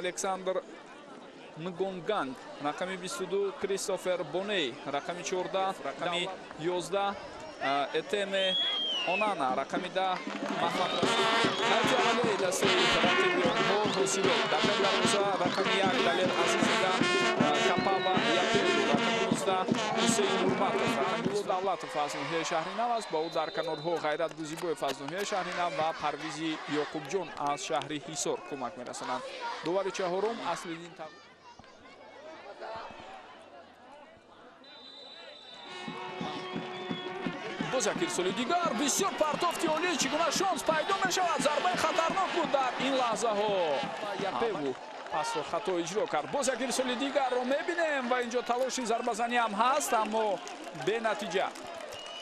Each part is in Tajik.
Александр Нгонганг, рақами 22 Кристофер Боней, рақами 14, рақами 11 Этеме Онана, рақами 10 Маҳмад Наҷалалей дастаи рақиби онҳо ҳосило. Дар дарвоза рақами 1 Далер Азизида, Капава Япелу, рақами 19 Ҳусейн Нурматов, рақами 20 Давлатов аз ноҳияи шаҳри Нав аст. Ба ӯ дар канорҳо Ғайрат Гузибоев аз ноҳияи шаҳри Нав ва Парвизи Ёқубҷон аз шаҳри Ҳисор кӯмак мерасонанд. Довари чаҳорум Аслиддин боз як ирсоли дигар, бисёр партофти олӣ, чӣ гуна шонс пайдо мешавад. Зарбаи хатарнок буд дар ин лаҳзаҳо. Япеву пасро хато иҷро кард. Боз як ирсоли дигарро мебинем ва инҷо талоши зарбазанӣ ҳам ҳаст, аммо бенатиҷа.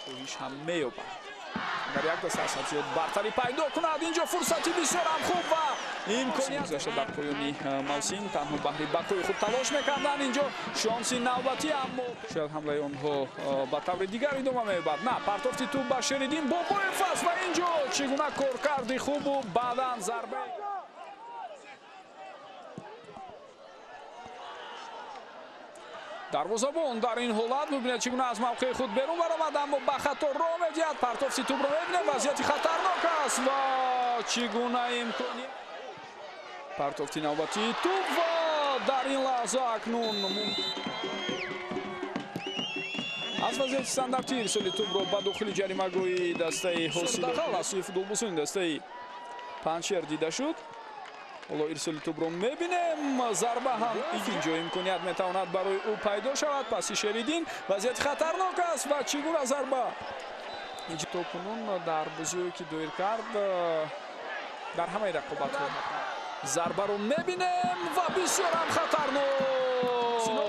Коҳиш ҳам меёбад. Агар як даста асад зиёд бартарӣ пайдо кунад, инҷо фурсати бисёр ҳам хуб ва имконият гузашта дар поёни мавсим. Танҳо баҳри бақои худ талош мекарданд. Инҷо шонси навбатӣ, аммо шояд ҳамлаи онҳо ба таври дигар идома меёбад. На, партофти тӯб ба Шеридин Бобоев аст ва инҷо чӣ гуна коркарди хубу баъдан зарба. дарвозабон дар ин ҳолат мебинед чӣ гуна аз мавқеи худ берун баромад, аммо ба хато роҳ медиҳад. партофти тӯбро мебинед, вазъияти хатарнок аст ва чӣ гуна имконият. партофти навбатии тӯб ва дар ин лаҳза акнун аз вазъияти стандарти ирсоли тӯбро ба дохили ҷаримагоҳи дастаи ҳосили асуи футболбозони дастаи Панҷшер дида шуд. ҳоло ирсоли тӯбро мебинем, зарба ҳам инҷо имконият метавонад барои ӯ пайдо шавад. паси Шеридин вазъияти хатарнок аст ва чӣ гуна зарба. то кунун дар бозиҳое ки доир кард дар ҳамаи рақобатҳо зарбаро мебинем ва бисёр ҳам хатарнок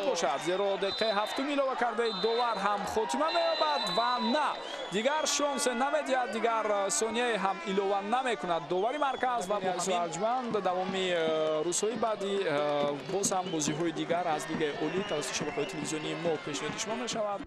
бошад, зеро дақиқаи ҳафтум илова кардаи довар ҳам хотима меёбад ва на, дигар шонсе намедиҳад, дигар сонияе ҳам илова намекунад. довари марказ ва арҷманд давоми рӯзҳои баъдӣ боз ҳам бозиҳои дигар аз лигаи олӣ тавассути шабакаҳои телевизионии мо пешниҳоди шумо мешавад.